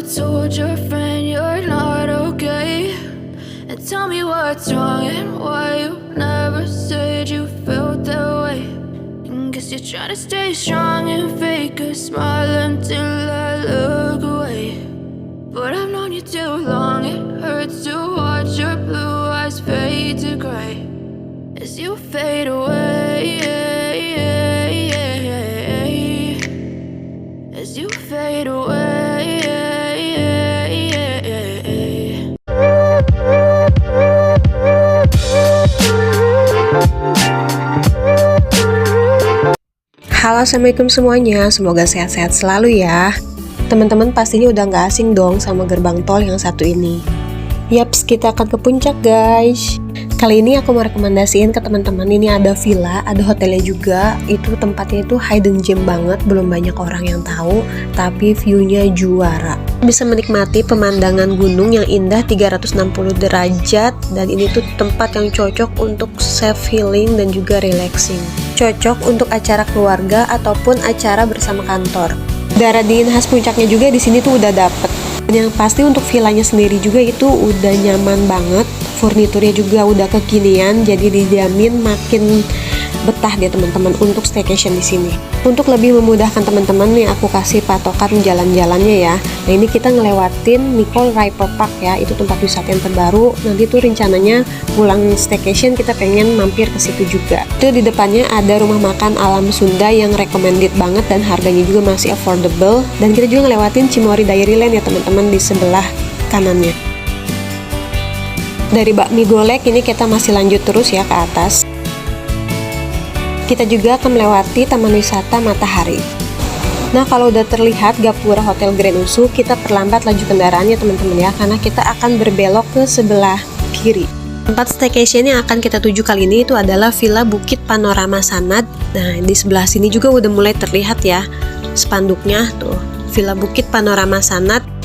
told your friend you're not okay? And tell me what's wrong and why you never said you felt that way. And guess you're trying to stay strong and fake a smile until I look away. But I've known you too long, it hurts to watch your blue eyes fade to gray as you fade away. As you fade away. Halo, assalamualaikum semuanya, semoga sehat-sehat selalu ya. Teman-teman pastinya udah gak asing dong sama gerbang tol yang satu ini. Yaps, kita akan ke puncak guys. Kali ini aku mau rekomendasiin ke teman-teman, ini ada villa, ada hotelnya juga. Itu tempatnya itu hidden gem banget, belum banyak orang yang tahu, tapi view-nya juara. Bisa menikmati pemandangan gunung yang indah 360 derajat, dan ini tuh tempat yang cocok untuk self healing dan juga relaxing. Cocok untuk acara keluarga ataupun acara bersama kantor. Udara dingin khas puncaknya juga di sini tuh udah dapet. Dan yang pasti untuk villanya sendiri juga itu udah nyaman banget. Furniturnya juga udah kekinian, jadi dijamin makin betah deh teman-teman untuk staycation di sini. Untuk lebih memudahkan teman-teman nih, aku kasih patokan jalan-jalannya ya. Nah ini kita ngelewatin Nicole Raipo Park ya, itu tempat wisata yang terbaru. Nanti tuh rencananya pulang staycation kita pengen mampir ke situ juga. Itu di depannya ada rumah makan alam Sunda yang recommended banget dan harganya juga masih affordable. Dan kita juga ngelewatin Cimory Dairyland ya teman-teman di sebelah kanannya. Dari bakmi golek ini kita masih lanjut terus ya ke atas. Kita juga akan melewati Taman Wisata Matahari. Nah kalau udah terlihat Gapura Hotel Grand Usu, kita perlambat laju kendaraannya teman-teman ya, karena kita akan berbelok ke sebelah kiri. Tempat staycation yang akan kita tuju kali ini itu adalah Villa Bukit Panorama Sanad. Nah di sebelah sini juga udah mulai terlihat ya spanduknya tuh, Villa Bukit Panorama Sanad.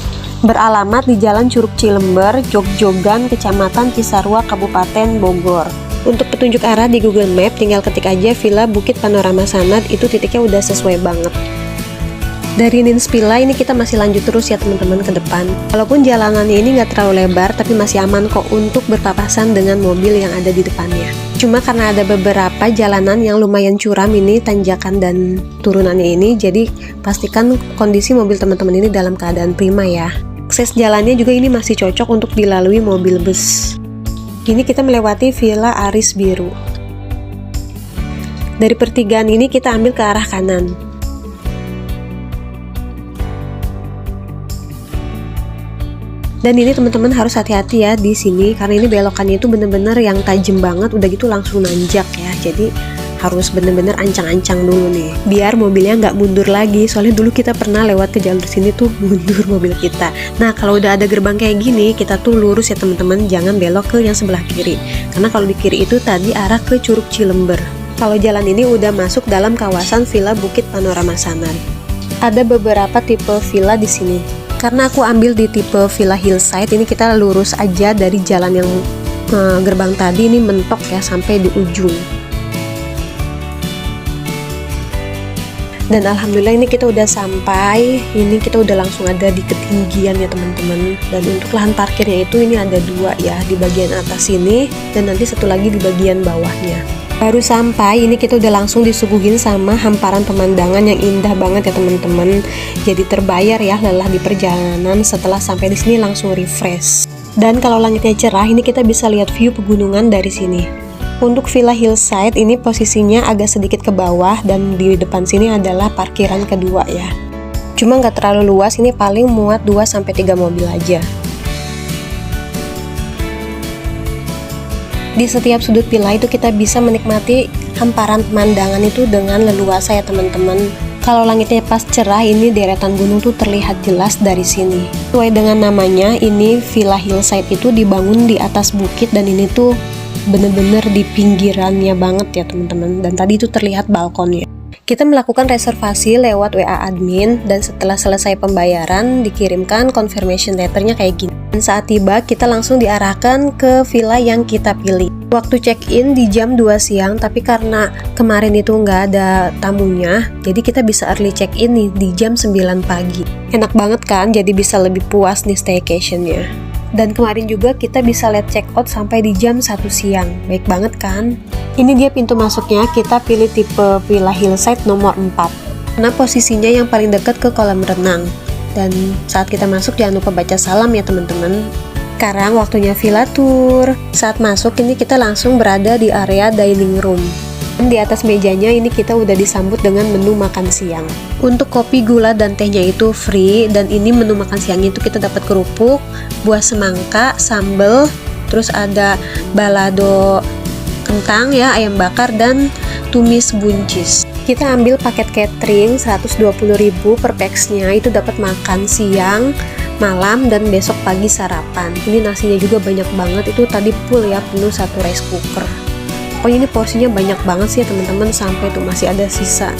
Beralamat di Jalan Curug Cilember, Jogjogan, Kecamatan Cisarua, Kabupaten Bogor. Untuk petunjuk arah di Google Map tinggal ketik aja Villa Bukit Panorama Sanad, itu titiknya udah sesuai banget. Dari Ninspila ini kita masih lanjut terus ya teman-teman ke depan. Walaupun jalanannya ini nggak terlalu lebar, tapi masih aman kok untuk berpapasan dengan mobil yang ada di depannya. Cuma karena ada beberapa jalanan yang lumayan curam ini, tanjakan dan turunannya ini, jadi pastikan kondisi mobil teman-teman ini dalam keadaan prima ya. Akses jalannya juga ini masih cocok untuk dilalui mobil bus. Ini kita melewati Villa Aris Biru. Dari pertigaan ini kita ambil ke arah kanan. Dan ini teman-teman harus hati-hati ya di sini, karena ini belokannya itu bener-bener yang tajam banget, udah gitu langsung nanjak ya. Jadi harus bener-bener ancang-ancang dulu nih, biar mobilnya nggak mundur lagi. Soalnya dulu kita pernah lewat ke jalur sini tuh mundur mobil kita. Nah kalau udah ada gerbang kayak gini, kita tuh lurus ya teman-teman, jangan belok ke yang sebelah kiri. Karena kalau di kiri itu tadi arah ke Curug Cilember. Kalau jalan ini udah masuk dalam kawasan Villa Bukit Panorama Sanad. Ada beberapa tipe villa di sini. Karena aku ambil di tipe Villa Hillside, ini kita lurus aja dari jalan yang gerbang tadi, ini mentok ya sampai di ujung. Dan alhamdulillah ini kita udah sampai, ini kita udah langsung ada di ketinggian ya teman-teman. Dan untuk lahan parkirnya itu ini ada dua ya, di bagian atas sini dan nanti satu lagi di bagian bawahnya. Baru sampai, ini kita udah langsung disuguhin sama hamparan pemandangan yang indah banget ya teman-teman. Jadi terbayar ya lelah di perjalanan, setelah sampai di sini langsung refresh. Dan kalau langitnya cerah, ini kita bisa lihat view pegunungan dari sini. Untuk Villa Hillside ini posisinya agak sedikit ke bawah dan di depan sini adalah parkiran kedua ya. Cuma nggak terlalu luas, ini paling muat 2-3 mobil aja. Di setiap sudut villa itu kita bisa menikmati hamparan pemandangan itu dengan leluasa ya teman-teman. Kalau langitnya pas cerah, ini deretan gunung tuh terlihat jelas dari sini. Sesuai dengan namanya, ini Villa Hillside itu dibangun di atas bukit dan ini tuh bener-bener di pinggirannya banget ya teman-teman. Dan tadi itu terlihat balkonnya. Kita melakukan reservasi lewat WA admin dan setelah selesai pembayaran dikirimkan confirmation letternya kayak gini. Dan saat tiba kita langsung diarahkan ke villa yang kita pilih. Waktu check-in di jam 2 siang, tapi karena kemarin itu nggak ada tamunya, jadi kita bisa early check-in nih di jam 9 pagi. Enak banget kan, jadi bisa lebih puas nih staycation-nya. Dan kemarin juga kita bisa late check out sampai di jam 1 siang. Baik banget kan? Ini dia pintu masuknya, kita pilih tipe Villa Hillside nomor 4. Karena posisinya yang paling dekat ke kolam renang. Dan saat kita masuk jangan lupa baca salam ya teman-teman. Sekarang waktunya villa tour. Saat masuk ini kita langsung berada di area dining room. Dan di atas mejanya ini kita udah disambut dengan menu makan siang. Untuk kopi, gula, dan tehnya itu free. Dan ini menu makan siangnya itu kita dapat kerupuk, buah semangka, sambal, terus ada balado kentang ya, ayam bakar, dan tumis buncis. Kita ambil paket catering 120.000 per pax-nya, itu dapat makan siang, malam, dan besok pagi sarapan. Ini nasinya juga banyak banget, itu tadi full ya, penuh satu rice cooker. Pokoknya ini porsinya banyak banget sih ya teman-teman, sampai tuh masih ada sisa.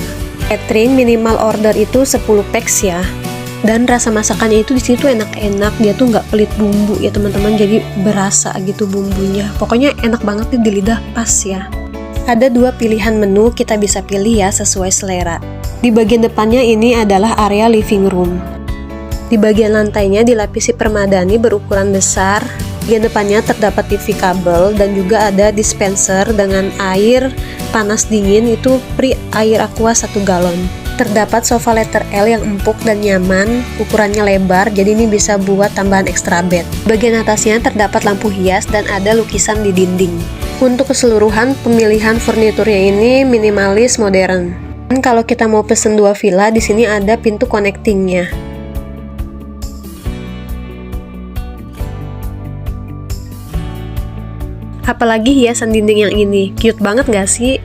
Catering minimal order itu 10 pax ya. Dan rasa masakannya itu di situ enak-enak, dia tuh nggak pelit bumbu ya teman-teman, jadi berasa gitu bumbunya. Pokoknya enak banget nih di lidah, pas ya. Ada 2 pilihan menu, kita bisa pilih ya sesuai selera. Di bagian depannya ini adalah area living room. Di bagian lantainya dilapisi permadani berukuran besar. Bagian depannya terdapat TV kabel dan juga ada dispenser dengan air panas dingin, itu free air aqua 1 galon. Terdapat sofa letter L yang empuk dan nyaman, ukurannya lebar, jadi ini bisa buat tambahan extra bed. Bagian atasnya terdapat lampu hias dan ada lukisan di dinding. Untuk keseluruhan pemilihan furniturnya ini minimalis modern. Dan kalau kita mau pesen 2 villa, di sini ada pintu connectingnya. Apalagi hiasan dinding yang ini, cute banget gak sih?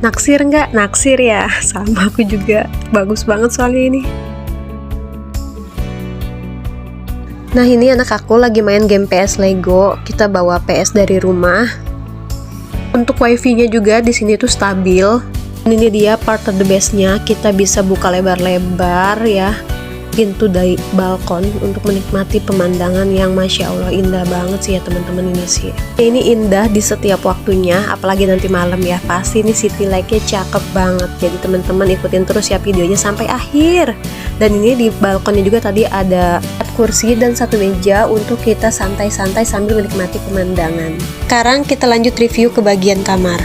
Naksir nggak? Naksir ya, sama aku juga. Bagus banget soalnya ini. Nah ini anak aku lagi main game PS Lego. Kita bawa PS dari rumah. Untuk wifi-nya juga di sini tuh stabil. Ini dia part of the best-nya. Kita bisa buka lebar-lebar ya pintu dari balkon untuk menikmati pemandangan yang masya Allah indah banget sih ya teman-teman ini sih. Ini indah di setiap waktunya, apalagi nanti malam ya, pasti ini city light-nya cakep banget. Jadi teman-teman ikutin terus ya videonya sampai akhir. Dan ini di balkonnya juga tadi ada kursi dan 1 meja untuk kita santai-santai sambil menikmati pemandangan. Sekarang kita lanjut review ke bagian kamar.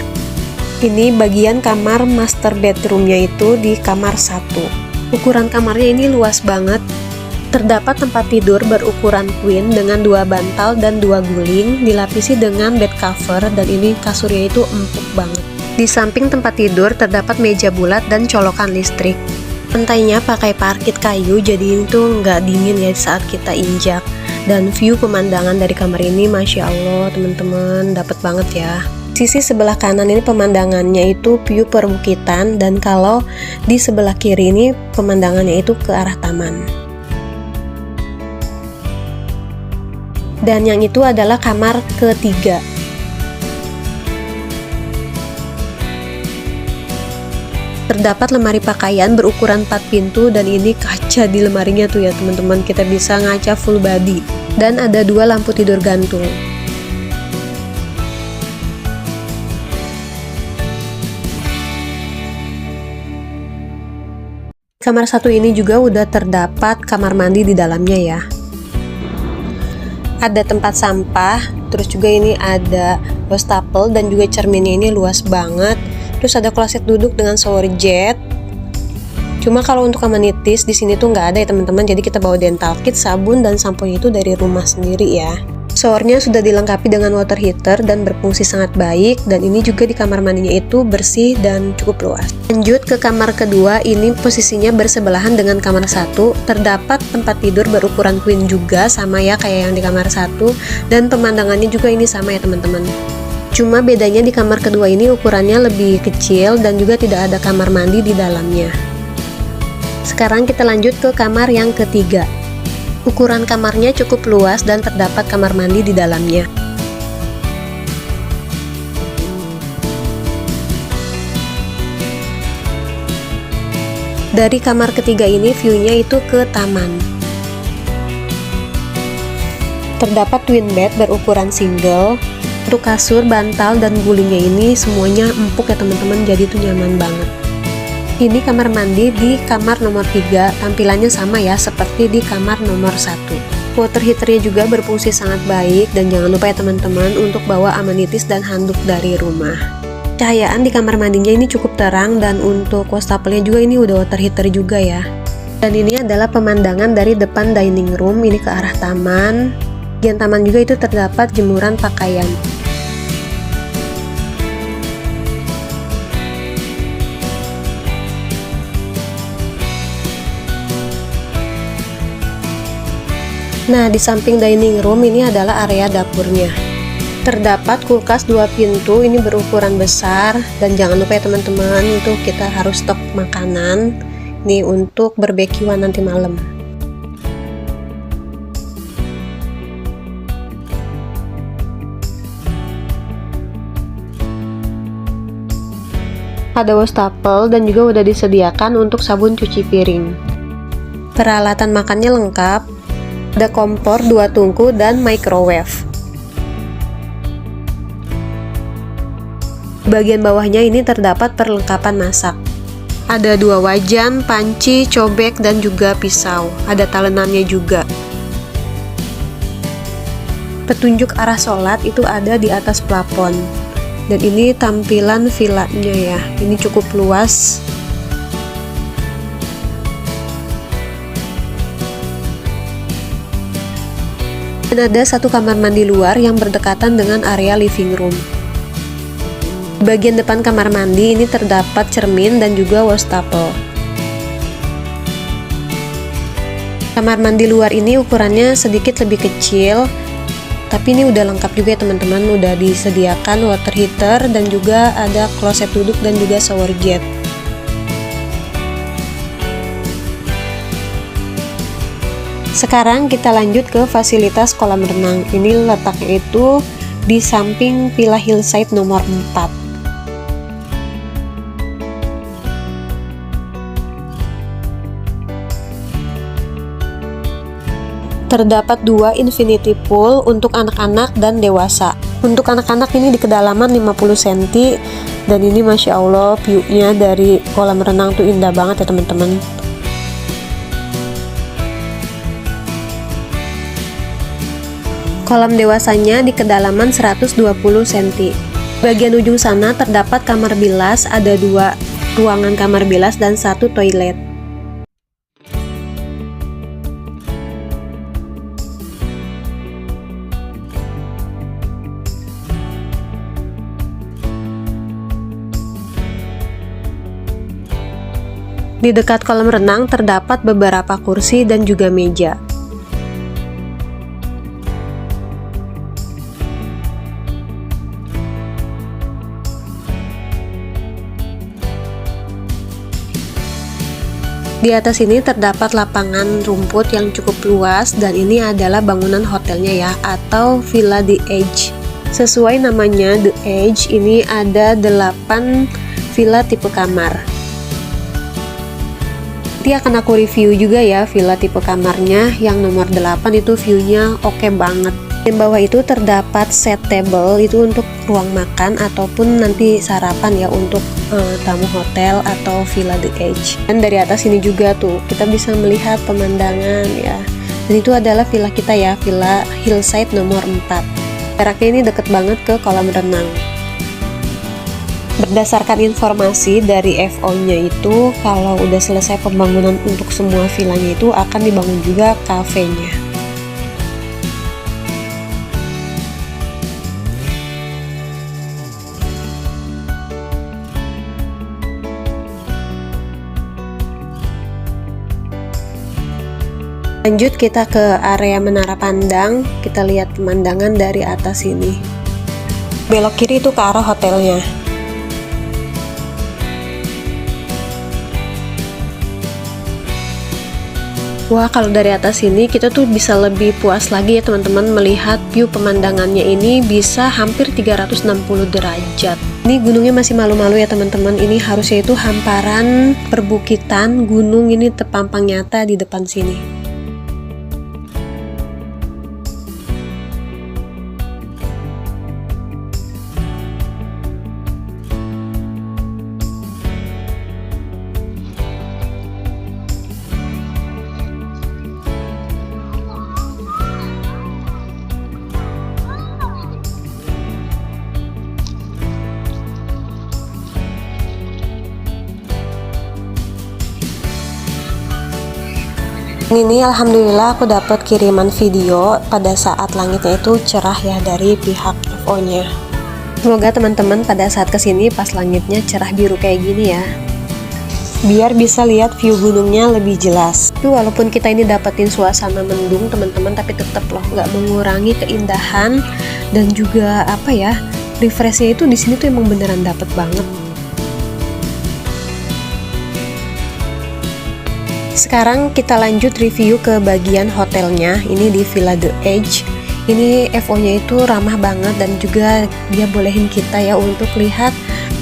Ini bagian kamar master bedroomnya itu di kamar 1. Ukuran kamarnya ini luas banget. Terdapat tempat tidur berukuran queen dengan 2 bantal dan 2 guling, dilapisi dengan bed cover, dan ini kasurnya itu empuk banget. Di samping tempat tidur terdapat meja bulat dan colokan listrik. Lantainya pakai parket kayu, jadi itu nggak dingin ya saat kita injak. Dan view pemandangan dari kamar ini masya Allah teman-teman, dapat banget ya. Sisi sebelah kanan ini pemandangannya itu view perbukitan, dan kalau di sebelah kiri ini pemandangannya itu ke arah taman. Dan yang itu adalah kamar ketiga. Terdapat lemari pakaian berukuran 4 pintu, dan ini kaca di lemarinya tuh ya teman-teman, kita bisa ngaca full body. Dan ada 2 lampu tidur gantung. Kamar 1 ini juga udah terdapat kamar mandi di dalamnya ya. Ada tempat sampah, terus juga ini ada wastafel dan juga cerminnya ini luas banget. Terus ada kloset duduk dengan shower jet. Cuma kalau untuk amenities di sini tuh nggak ada ya teman-teman. Jadi kita bawa dental kit, sabun, dan sampo itu dari rumah sendiri ya. Showernya sudah dilengkapi dengan water heater dan berfungsi sangat baik, dan ini juga di kamar mandinya itu bersih dan cukup luas. Lanjut ke kamar kedua, ini posisinya bersebelahan dengan kamar 1. Terdapat tempat tidur berukuran queen juga, sama ya kayak yang di kamar 1, dan pemandangannya juga ini sama ya teman-teman. Cuma bedanya di kamar kedua ini ukurannya lebih kecil dan juga tidak ada kamar mandi di dalamnya. Sekarang kita lanjut ke kamar yang ketiga. Ukuran kamarnya cukup luas dan terdapat kamar mandi di dalamnya. Dari kamar ketiga ini view-nya itu ke taman. Terdapat twin bed berukuran single. Untuk kasur, bantal, dan gulingnya ini semuanya empuk ya teman-teman, jadi itu nyaman banget. Ini kamar mandi di kamar nomor 3, tampilannya sama ya seperti di kamar nomor 1. Water heaternya juga berfungsi sangat baik, dan jangan lupa ya teman-teman untuk bawa amenities dan handuk dari rumah. Cahayaan di kamar mandinya ini cukup terang, dan untuk wastafelnya juga ini udah water heater juga ya. Dan ini adalah pemandangan dari depan dining room, ini ke arah taman. Di taman juga itu terdapat jemuran pakaian. Nah, di samping dining room ini adalah area dapurnya. Terdapat kulkas 2 pintu, ini berukuran besar, dan jangan lupa ya teman-teman, itu kita harus stok makanan nih untuk barbekyuan nanti malam. Ada wastafel dan juga udah disediakan untuk sabun cuci piring. Peralatan makannya lengkap. Ada kompor 2 tungku dan microwave. Bagian bawahnya ini terdapat perlengkapan masak. Ada 2 wajan, panci, cobek, dan juga pisau. Ada talenannya juga. Petunjuk arah sholat itu ada di atas plafon. Dan ini tampilan villanya ya, ini cukup luas. Dan ada 1 kamar mandi luar yang berdekatan dengan area living room. Di bagian depan kamar mandi ini terdapat cermin dan juga wastafel. Kamar mandi luar ini ukurannya sedikit lebih kecil, tapi ini udah lengkap juga ya teman-teman, udah disediakan water heater dan juga ada kloset duduk dan juga shower jet. Sekarang kita lanjut ke fasilitas kolam renang. Ini letaknya itu di samping Villa Hillside nomor 4. Terdapat 2 infinity pool untuk anak-anak dan dewasa. Untuk anak-anak ini di kedalaman 50 cm, dan ini Masya Allah view-nya dari kolam renang tuh indah banget ya teman-teman. Kolam dewasanya di kedalaman 120 cm. Bagian ujung sana terdapat kamar bilas, ada 2 ruangan kamar bilas dan 1 toilet. Di dekat kolam renang terdapat beberapa kursi dan juga meja. Di atas ini terdapat lapangan rumput yang cukup luas, dan ini adalah bangunan hotelnya ya, atau Villa The Edge. Sesuai namanya The Edge, ini ada 8 villa tipe kamar. Nanti akan aku review juga ya villa tipe kamarnya. Yang nomor 8 itu view-nya oke banget. Di bawah itu terdapat set table, itu untuk ruang makan ataupun nanti sarapan ya untuk tamu hotel atau Villa The Edge. Dan dari atas ini juga tuh kita bisa melihat pemandangan ya. Dan itu adalah villa kita ya, Villa Hillside nomor 4. Jaraknya ini deket banget ke kolam renang. Berdasarkan informasi dari FO-nya itu, kalau udah selesai pembangunan untuk semua villanya itu akan dibangun juga kafenya. Lanjut kita ke area menara pandang, kita lihat pemandangan dari atas ini. Belok kiri itu ke arah hotelnya. Wah, kalau dari atas ini kita tuh bisa lebih puas lagi ya teman-teman melihat view pemandangannya ini bisa hampir 360 derajat. Ini gunungnya masih malu-malu ya teman-teman. Ini harusnya itu hamparan perbukitan gunung, ini terpampang nyata di depan sini. Ini alhamdulillah aku dapat kiriman video pada saat langitnya itu cerah ya dari pihak FO-nya. Semoga teman-teman pada saat kesini pas langitnya cerah biru kayak gini ya, biar bisa lihat view gunungnya lebih jelas. Tuh walaupun kita ini dapetin suasana mendung teman-teman, tapi tetap loh nggak mengurangi keindahan dan juga apa ya, refreshnya itu di sini tuh emang beneran dapet banget. Sekarang kita lanjut review ke bagian hotelnya. Ini di Villa The Edge. Ini FO-nya itu ramah banget dan juga dia bolehin kita ya untuk lihat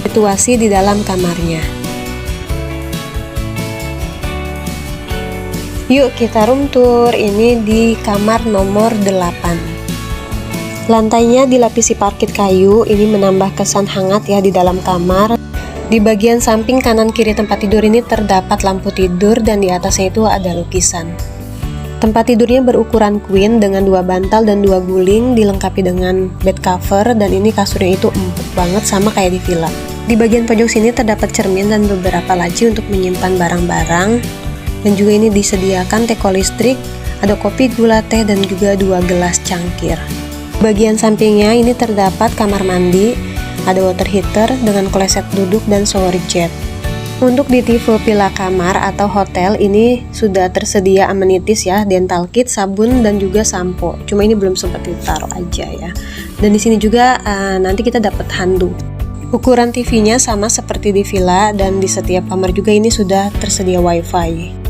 situasi di dalam kamarnya. Yuk kita room tour. Ini di kamar nomor 8. Lantainya dilapisi parket kayu. Ini menambah kesan hangat ya di dalam kamar. Di bagian samping kanan kiri tempat tidur ini terdapat lampu tidur dan di atasnya itu ada lukisan. Tempat tidurnya berukuran queen dengan 2 bantal dan 2 guling, dilengkapi dengan bed cover, dan ini kasurnya itu empuk banget sama kayak di villa. Di bagian pojok sini terdapat cermin dan beberapa laci untuk menyimpan barang-barang, dan juga ini disediakan teko listrik, ada kopi, gula, teh, dan juga 2 gelas cangkir. Bagian sampingnya ini terdapat kamar mandi, ada water heater dengan kloset duduk dan shower jet. Untuk di tipe villa kamar atau hotel ini sudah tersedia amenities ya, dental kit, sabun, dan juga sampo. Cuma ini belum sempat ditaruh aja ya. Dan di sini juga nanti kita dapat handuk. Ukuran TV-nya sama seperti di villa dan di setiap kamar juga ini sudah tersedia wifi.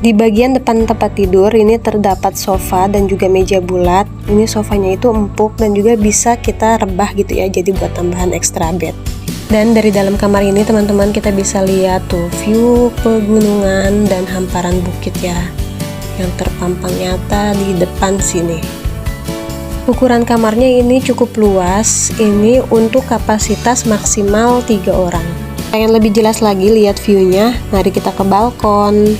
Di bagian depan tempat tidur ini terdapat sofa dan juga meja bulat. Ini sofanya itu empuk dan juga bisa kita rebah gitu ya, jadi buat tambahan extra bed. Dan dari dalam kamar ini teman-teman kita bisa lihat tuh view pegunungan dan hamparan bukit ya, yang terpampang nyata di depan sini. Ukuran kamarnya ini cukup luas. Ini untuk kapasitas maksimal 3 orang. Pengen lebih jelas lagi lihat view-nya, mari kita ke balkon.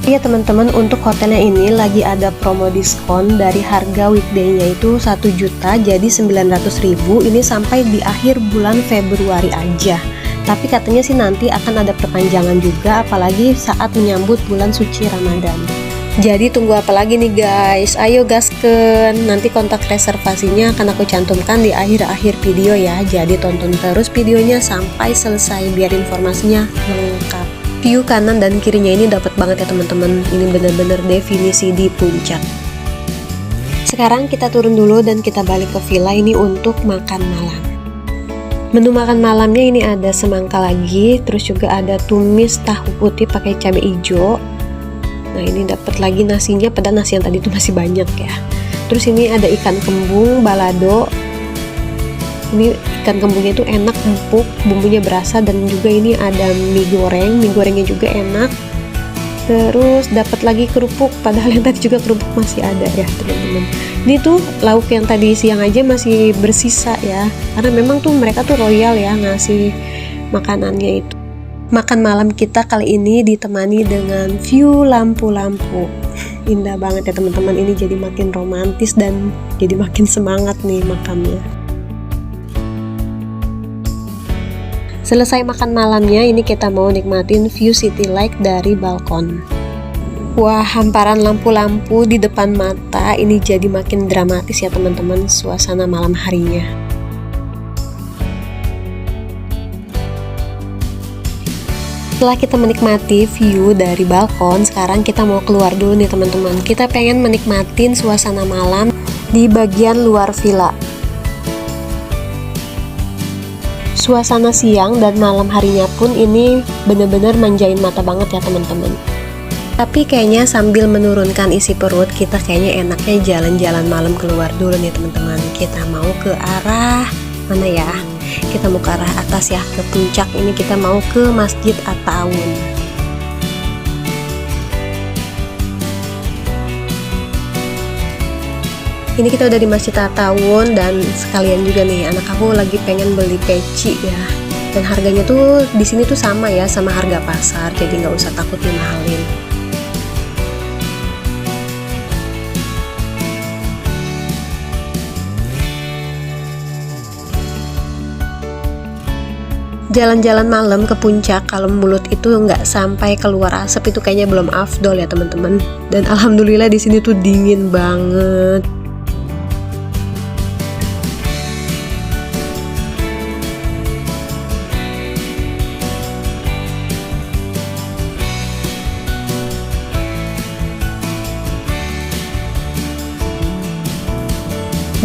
Iya teman-teman, untuk hotelnya ini lagi ada promo diskon. Dari harga weekday-nya itu 1 juta jadi 900.000, ini sampai di akhir bulan Februari aja. Tapi katanya sih nanti akan ada perpanjangan juga, apalagi saat menyambut bulan suci Ramadan. Jadi tunggu apa lagi nih guys, ayo gasken. Nanti kontak reservasinya akan aku cantumkan di akhir-akhir video ya, jadi tonton terus videonya sampai selesai biar informasinya lengkap. View kanan dan kirinya ini dapat banget ya teman-teman. Ini bener-bener definisi di puncak. Sekarang kita turun dulu dan kita balik ke villa ini untuk makan malam. Menu makan malamnya ini ada semangka lagi, terus juga ada tumis tahu putih pakai cabai hijau. Nah ini dapat lagi nasinya, padahal nasi yang tadi itu masih banyak ya. Terus ini ada ikan kembung balado. Ini ikan kembungnya itu enak, empuk, bumbunya berasa, dan juga ini ada mie gorengnya juga enak. Terus dapat lagi kerupuk, padahal yang tadi juga kerupuk masih ada ya teman-teman. Ini tuh lauk yang tadi siang aja masih bersisa ya, karena memang tuh mereka tuh royal ya ngasih makanannya itu. Makan malam kita kali ini ditemani dengan view lampu-lampu. Indah banget ya teman-teman, ini jadi makin romantis dan jadi makin semangat nih makannya. Selesai makan malamnya, ini kita mau nikmatin view city light dari balkon. Wah, hamparan lampu-lampu di depan mata ini jadi makin dramatis ya teman-teman suasana malam harinya. Setelah kita menikmati view dari balkon, sekarang kita mau keluar dulu nih teman-teman. Kita pengen menikmatin suasana malam di bagian luar villa. Suasana siang dan malam harinya pun ini bener-bener manjain mata banget ya teman-teman. Tapi kayaknya sambil menurunkan isi perut, kita kayaknya enaknya jalan-jalan malam keluar dulu nih teman-teman. Kita mau ke arah mana ya? Kita mau ke arah atas ya, ke puncak. Ini kita mau ke Masjid At-Ta'awun. Ini kita udah di Masjid At-Ta'awun, dan sekalian juga nih anak aku lagi pengen beli peci ya. Dan harganya tuh di sini tuh sama ya sama harga pasar, jadi nggak usah takut dimahalin. Jalan-jalan malam ke puncak kalau mulut itu nggak sampai keluar asap itu kayaknya belum afdol ya teman-teman. Dan alhamdulillah di sini tuh dingin banget.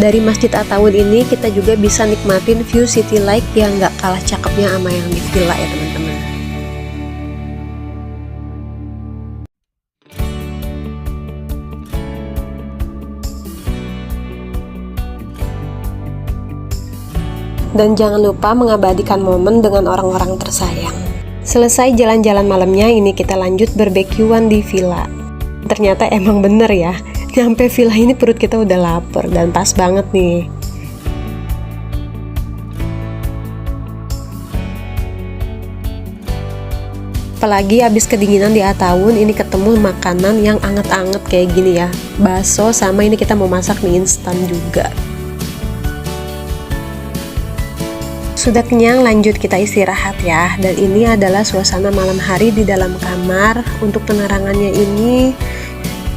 Dari Masjid At-Ta'awun ini kita juga bisa nikmatin view city light yang nggak kalah cakepnya sama yang di villa ya teman-teman. Dan jangan lupa mengabadikan momen dengan orang-orang tersayang. Selesai jalan-jalan malamnya, ini kita lanjut barbekyuan di villa. Ternyata emang bener ya, nyampe villa ini perut kita udah lapar dan pas banget nih. Apalagi habis kedinginan di At-Ta'awun, ini ketemu makanan yang anget-anget kayak gini ya. Bakso, sama ini kita mau masak mie instan juga. Sudah kenyang, lanjut kita istirahat ya. Dan ini adalah suasana malam hari di dalam kamar. Untuk penerangannya ini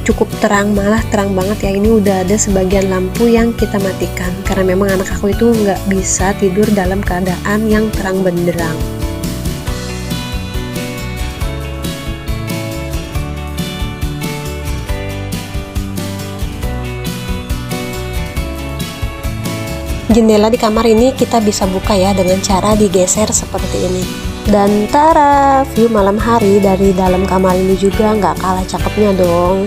cukup terang, malah terang banget ya. Ini udah ada sebagian lampu yang kita matikan karena memang anak aku itu nggak bisa tidur dalam keadaan yang terang benderang. Jendela di kamar ini kita bisa buka ya dengan cara digeser seperti ini. Dan tara, view malam hari dari dalam kamar ini juga nggak kalah cakepnya dong.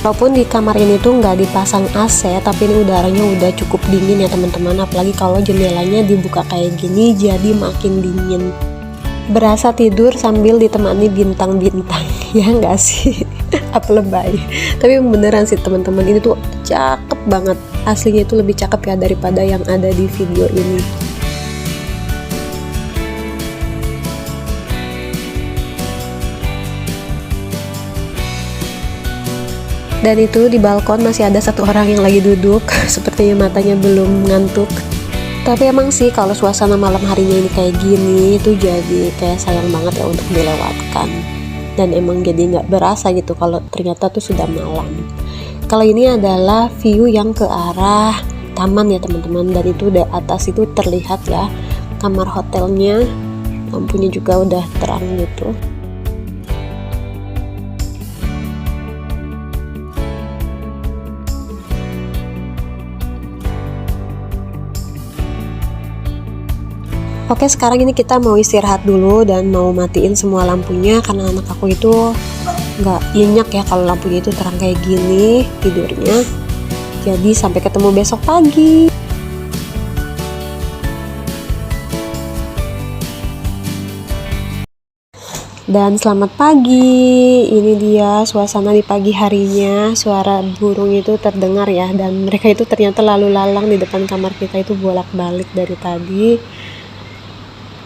Walaupun di kamar ini tuh nggak dipasang AC, tapi ini udaranya udah cukup dingin ya teman-teman. Apalagi kalau jendelanya dibuka kayak gini, jadi makin dingin. Berasa tidur sambil ditemani bintang-bintang, ya nggak sih? Apa lebay? Tapi beneran sih teman-teman, ini tuh cakep banget. Aslinya itu lebih cakep ya daripada yang ada di video ini. Dan itu di balkon masih ada satu orang yang lagi duduk, sepertinya matanya belum ngantuk. Tapi emang sih kalau suasana malam harinya ini kayak gini, itu jadi kayak sayang banget ya untuk dilewatkan. Dan emang jadi nggak berasa gitu kalau ternyata tuh sudah malam. Kalau ini adalah view yang ke arah taman ya teman-teman. Dan itu di atas itu terlihat ya kamar hotelnya, lampunya juga udah terang gitu. Oke, sekarang ini kita mau istirahat dulu dan mau matiin semua lampunya karena anak aku itu nggak nyenyak ya kalau lampunya itu terang kayak gini tidurnya. Jadi sampai ketemu besok pagi. Dan selamat pagi, ini dia suasana di pagi harinya. Suara burung itu terdengar ya, dan mereka itu ternyata lalu lalang di depan kamar kita itu bolak-balik dari tadi.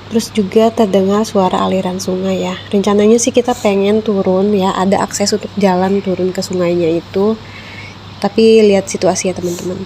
Terus juga terdengar suara aliran sungai ya. Rencananya sih kita pengen turun ya, ada akses untuk jalan turun ke sungainya itu. Tapi lihat situasi ya teman-teman.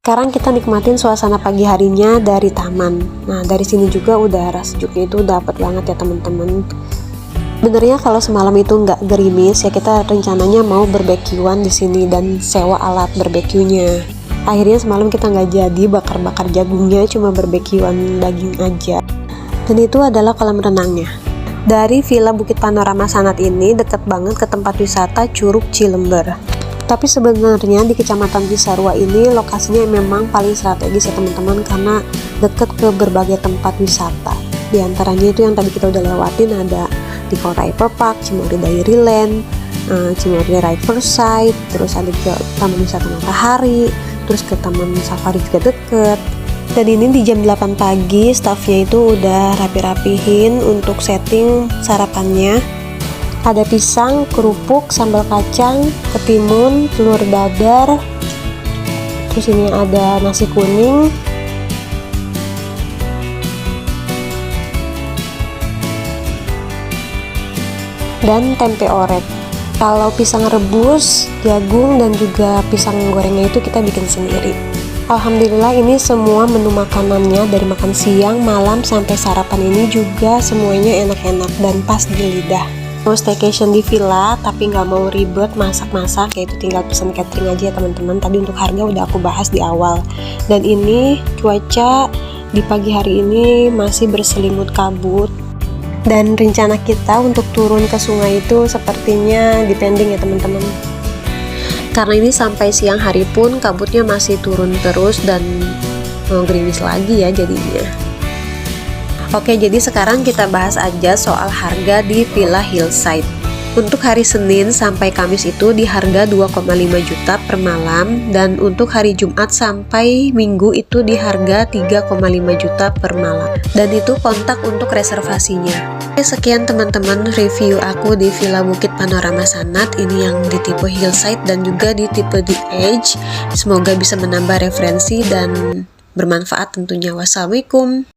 Sekarang kita nikmatin suasana pagi harinya dari taman. Nah, dari sini juga udara sejuknya itu dapat banget ya teman-teman. Benernya kalau semalam itu nggak gerimis ya, kita rencananya mau barbekyuan di sini dan sewa alat barbekyunya. Akhirnya semalam kita nggak jadi bakar-bakar jagungnya, cuma barbekyuan daging aja. Dan itu adalah kolam renangnya. Dari Villa Bukit Panorama Sanat ini dekat banget ke tempat wisata Curug Cilember. Tapi sebenarnya di Kecamatan Cisarua ini lokasinya memang paling strategis ya teman-teman, karena dekat ke berbagai tempat wisata. Di antaranya itu yang tadi kita udah lewatin ada di Kota Hyper Park, Cimory Dairyland, Cimory Riverside, terus ada ke Taman Wisata Matahari, terus ke Taman Safari juga deket. Dan ini di jam 8 pagi staffnya itu udah rapi-rapihin untuk setting sarapannya. Ada pisang, kerupuk, sambal kacang, ketimun, telur dadar, terus ini ada nasi kuning, dan tempe orek. Kalau pisang rebus, jagung, dan juga pisang gorengnya itu kita bikin sendiri. Alhamdulillah ini semua menu makanannya dari makan siang, malam, sampai sarapan ini juga semuanya enak-enak dan pas di lidah. Mau staycation di villa tapi nggak mau ribet masak-masak, yaitu tinggal pesan catering aja ya teman-teman. Tadi untuk harga udah aku bahas di awal. Dan ini cuaca di pagi hari ini masih berselimut kabut. Dan rencana kita untuk turun ke sungai itu sepertinya depending ya teman-teman. Karena ini sampai siang hari pun kabutnya masih turun terus dan gerimis lagi ya jadinya. Oke, jadi sekarang kita bahas aja soal harga di Villa Hillside. Untuk hari Senin sampai Kamis itu di harga 2,5 juta per malam, dan untuk hari Jumat sampai Minggu itu di harga 3,5 juta per malam. Dan itu kontak untuk reservasinya. Oke, sekian teman-teman review aku di Villa Bukit Panorama Sanat, ini yang di tipe Hillside dan juga di tipe The Edge. Semoga bisa menambah referensi dan bermanfaat tentunya. Wassalamualaikum.